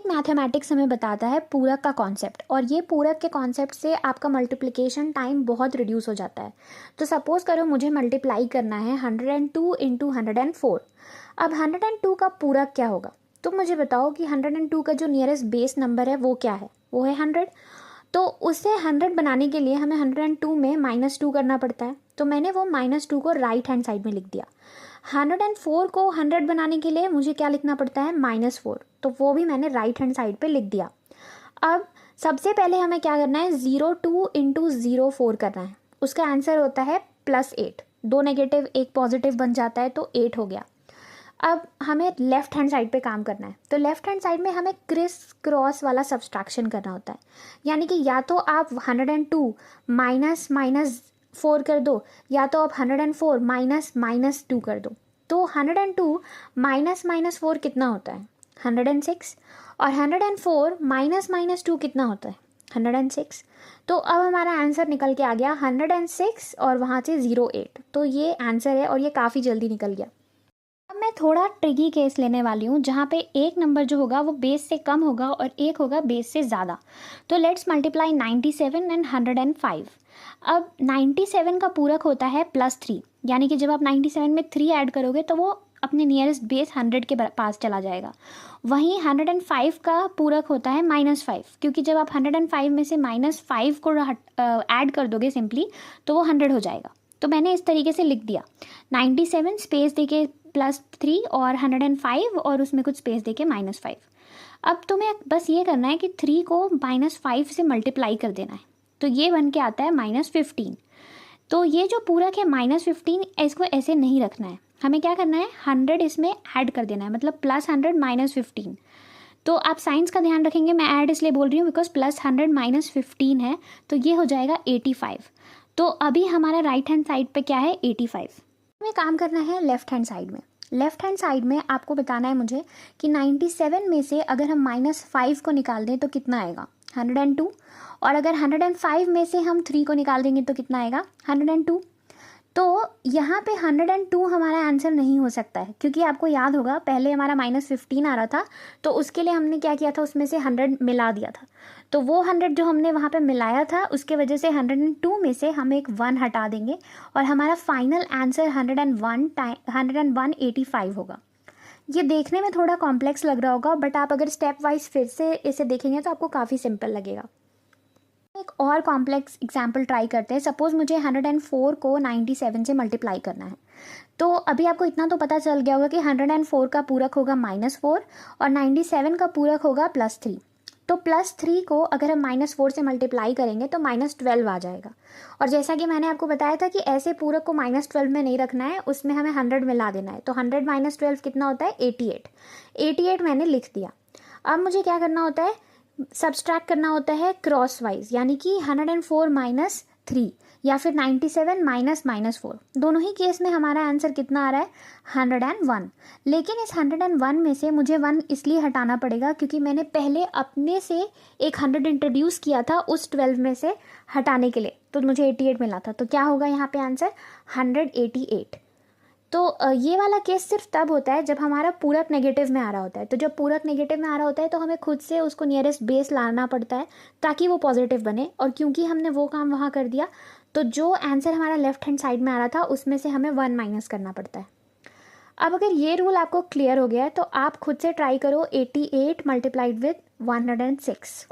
Mathematics हमें बताता है पूरक का कॉन्सेप्ट, और ये पूरक के कॉन्सेप्ट से आपका मल्टीप्लिकेशन टाइम बहुत रिड्यूस हो जाता है। तो सपोज करो मुझे मल्टीप्लाई करना है 102 इंटू 104। अब 102 का पूरक क्या होगा? तुम मुझे बताओ कि 102 का जो नियरेस्ट बेस नंबर है वो क्या है? वो है 100। तो उसे 100 बनाने के लिए हमें 102 में -2 करना पड़ता है। तो मैंने वो -2 को राइट हैंड साइड में लिख दिया। 104 को 100 बनाने के लिए मुझे क्या लिखना पड़ता है? -4। तो वो भी मैंने राइट हैंड साइड पे लिख दिया। अब सबसे पहले हमें क्या करना है? 02 इंटू 04 करना है। उसका आंसर होता है +8। 2 नेगेटिव 1 पॉजिटिव बन जाता है, तो 8 हो गया। अब हमें लेफ्ट हैंड साइड पे काम करना है। तो लेफ्ट हैंड साइड में हमें क्रिस क्रॉस वाला सब्सट्रैक्शन करना होता है। यानी कि या तो आप 102 -4 कर दो, या तो आप 104 -2 कर दो। तो 102 -4 कितना होता है? 106। और 104 -2 कितना होता है? 106। तो अब हमारा आंसर निकल के आ गया 106 और वहाँ से 08। तो ये आंसर है और ये काफ़ी जल्दी निकल गया। अब मैं थोड़ा ट्रिकी केस लेने वाली हूँ, जहाँ पे एक नंबर जो होगा वो बेस से कम होगा और एक होगा बेस से ज़्यादा। तो लेट्स मल्टीप्लाई 97 एंड 105। अब 97 का पूरक होता है +3, यानी कि जब आप 97 में 3 ऐड करोगे तो वो अपने नियरेस्ट बेस 100 के पास चला जाएगा। वहीं 105 का पूरक होता है -5, क्योंकि जब आप 105 में से -5 को ऐड कर दोगे सिंपली, तो वो 100 हो जाएगा। तो मैंने इस तरीके से लिख दिया 97 स्पेस देके +3 और 105 और उसमें कुछ स्पेस देके -5। अब तुम्हें बस ये करना है कि 3 को -5 से मल्टीप्लाई कर देना है, तो ये बन के आता है -15। तो ये जो पूरक है -15, इसको ऐसे नहीं रखना है, हमें क्या करना है? 100 इसमें ऐड कर देना है, मतलब +100 -15। तो आप साइंस का ध्यान रखेंगे, मैं ऐड इसलिए बोल रही हूँ बिकॉज +100 -15 है, तो ये हो जाएगा 85। तो अभी हमारा राइट हैंड साइड पे क्या है? 85। हमें काम करना है लेफ्ट हैंड साइड में। लेफ्ट हैंड साइड में आपको बताना है मुझे कि 97 में से अगर हम -5 को निकाल दें तो कितना आएगा? 102। और अगर 105 में से हम 3 को निकाल देंगे तो कितना आएगा? 102। तो यहाँ पे 102 हमारा आंसर नहीं हो सकता है, क्योंकि आपको याद होगा पहले हमारा -15 आ रहा था, तो उसके लिए हमने क्या किया था? उसमें से 100 मिला दिया था। तो वो 100 जो हमने वहाँ पे मिलाया था, उसके वजह से 102 में से हम एक 1 हटा देंगे और हमारा फाइनल आंसर 101 होगा। ये देखने में थोड़ा कॉम्प्लेक्स लग रहा होगा, बट आप अगर स्टेप वाइज फिर से इसे देखेंगे तो आपको काफ़ी सिंपल लगेगा। एक और कॉम्प्लेक्स एग्जाम्पल ट्राई करते हैं। सपोज मुझे 104 को 97 से मल्टीप्लाई करना है। तो अभी आपको इतना तो पता चल गया होगा कि 104 का पूरक होगा -4 और 97 का पूरक होगा +3। तो +3 को अगर हम -4 से मल्टीप्लाई करेंगे तो -12 आ जाएगा। और जैसा कि मैंने आपको बताया था कि ऐसे पूरक को -12 में नहीं रखना है, उसमें हमें 100 मिला देना है। तो 100 -12 कितना होता है? 88। 88 मैंने लिख दिया। अब मुझे क्या करना होता है? सब्सट्रैक्ट करना होता है क्रॉस वाइज, यानी कि 104 -3 या फिर 97 -4। दोनों ही केस में हमारा आंसर कितना आ रहा है? 101। लेकिन इस 101 में से मुझे 1 इसलिए हटाना पड़ेगा क्योंकि मैंने पहले अपने से एक 100 इंट्रोड्यूस किया था उस 12 में से हटाने के लिए, तो मुझे 88 मिला था। तो क्या होगा यहाँ पे आंसर? 188। तो ये वाला केस सिर्फ तब होता है जब हमारा पूरक नेगेटिव में आ रहा होता है। तो जब पूरक नेगेटिव में आ रहा होता है तो हमें खुद से उसको नियरेस्ट बेस लाना पड़ता है ताकि वो पॉजिटिव बने, और क्योंकि हमने वो काम वहाँ कर दिया तो जो आंसर हमारा लेफ्ट हैंड साइड में आ रहा था उसमें से हमें 1 माइनस करना पड़ता है। अब अगर ये रूल आपको क्लियर हो गया है तो आप खुद से ट्राई करो 88 मल्टीप्लाइड विद 106।